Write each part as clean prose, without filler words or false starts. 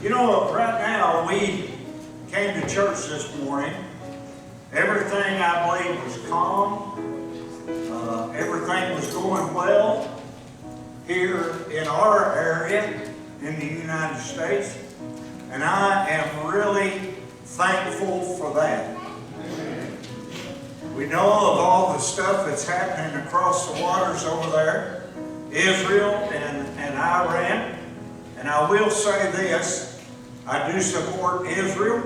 You know, right now we came to church this morning. Everything, I believe, was calm. Everything was going well here in our area in the United States. And I am really thankful for that. We know of all the stuff that's happening across the waters over there, Israel and Iran. And I will say this, I do support Israel,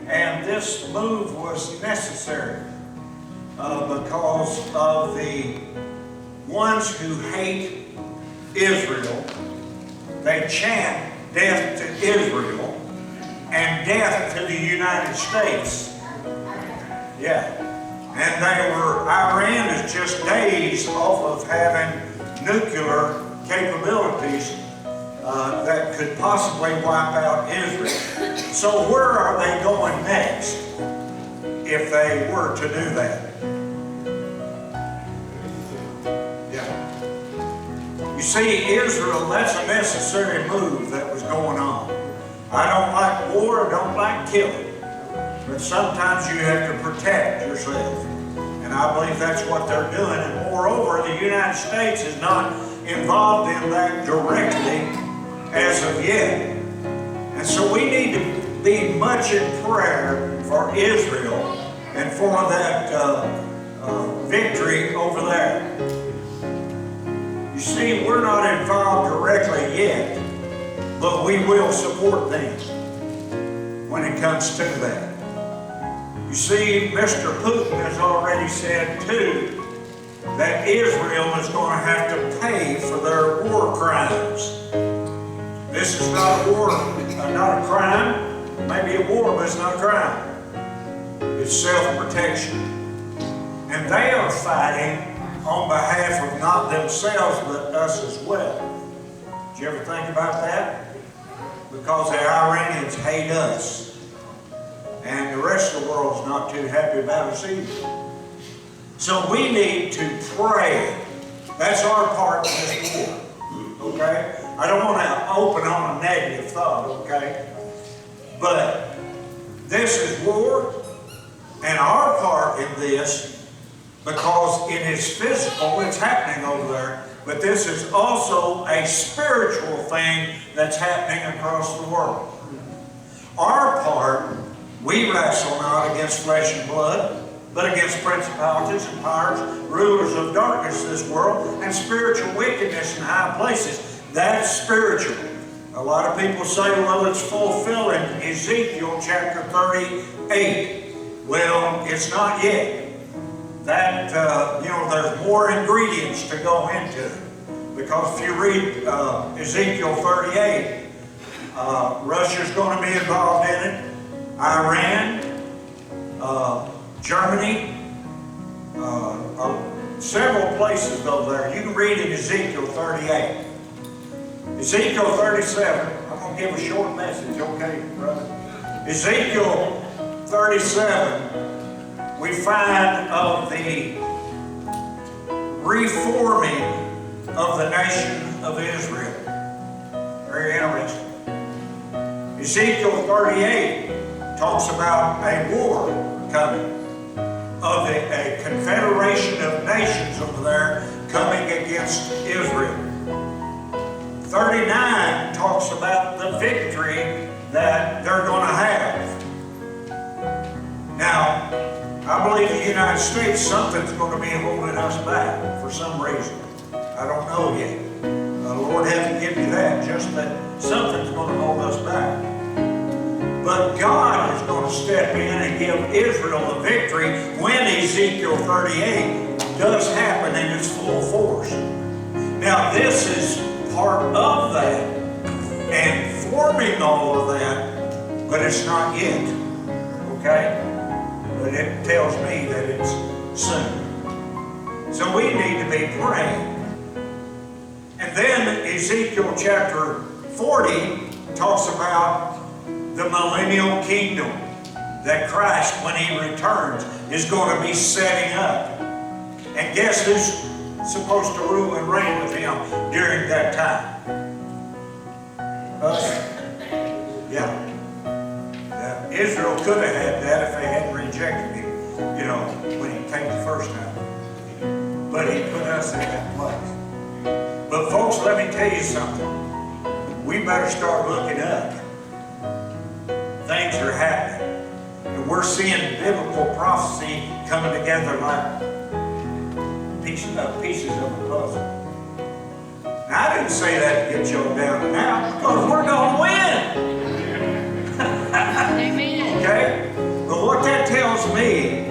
and this move was necessary because of the ones who hate Israel. They chant death to Israel and death to the United States. Yeah. And Iran is just days off of having nuclear capabilities that could possibly wipe out Israel. So where are they going next if they were to do that? Yeah. You see, Israel, that's a necessary move that was going on. I don't like war, I don't like killing. But sometimes you have to protect yourself. And I believe that's what they're doing. And moreover, the United States is not involved in that directly as of yet. And so we need to be much in prayer for Israel and for that victory over there. You see, we're not involved directly yet, but we will support them when it comes to that. You see, Mr. Putin has already said, too, that Israel is going to have to pay for their war crimes. This is not a war, not a crime. Maybe a war, but it's not a crime. It's self-protection. And they are fighting on behalf of not themselves, but us as well. Did you ever think about that? Because the Iranians hate us. And the rest of the world is not too happy about us either. So we need to pray. That's our part in this war. Okay? I don't want to open on a negative thought, okay? But this is war, and our part in this, because it is physical, it's happening over there, but this is also a spiritual thing that's happening across the world. Our part, we wrestle not against flesh and blood, but against principalities and powers, rulers of darkness of this world, and spiritual wickedness in high places. That's spiritual. A lot of people say, well, it's fulfilling Ezekiel chapter 38. Well, it's not yet. That, there's more ingredients to go into it. Because if you read Ezekiel 38, Russia's going to be involved in it. Iran, Germany, several places over there. You can read in Ezekiel 38. Ezekiel 37, I'm going to give a short message, okay, brother? Ezekiel 37, we find of the reforming of the nation of Israel. Very interesting. Ezekiel 38 talks about a war coming, of a confederation of nations over there coming against Israel. 39 talks about the victory that they're going to have. Now, I believe the United States, something's going to be holding us back for some reason. I don't know yet. The Lord hasn't given me that, just that something's going to hold us back. But God is going to step in and give Israel the victory when Ezekiel 38 does happen in its full force. Now this is part of that and forming all of that, but it's not yet. Okay? But it tells me that it's soon. So we need to be praying. And then Ezekiel chapter 40 talks about the millennial kingdom that Christ, when He returns, is going to be setting up. And guess who's supposed to rule and reign with Him during that time? Us. Israel could have had that if they hadn't rejected him, you know, when he came the first time. But he put us in that place. But folks, let me tell you something. We better start looking up. Things are happening. And we're seeing biblical prophecy coming together like pieces of a puzzle. Now, I didn't say that to get y'all down and out, because we're going to win. Amen. Okay? But what that tells me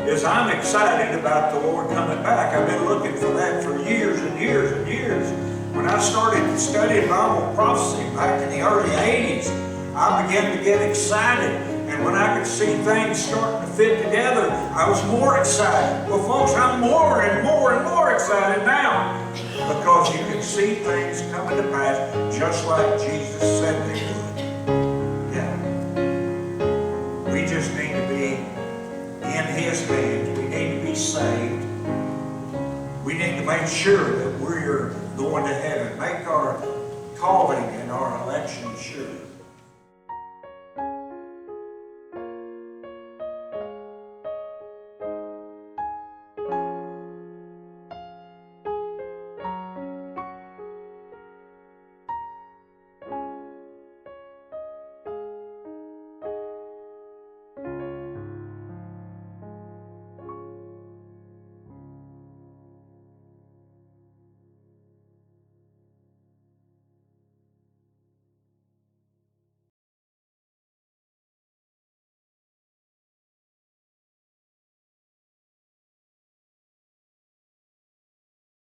is I'm excited about the Lord coming back. I've been looking for that for years and years and years. When I started studying Bible prophecy back in the early 80s, I began to get excited. And when I could see things starting to fit together, I was more excited. Well, folks, I'm more and more and more excited now, because you can see things coming to pass just like Jesus said they would. Yeah. We just need to be in His hands. We need to be saved. We need to make sure that we're going to heaven. Make our calling and our election sure.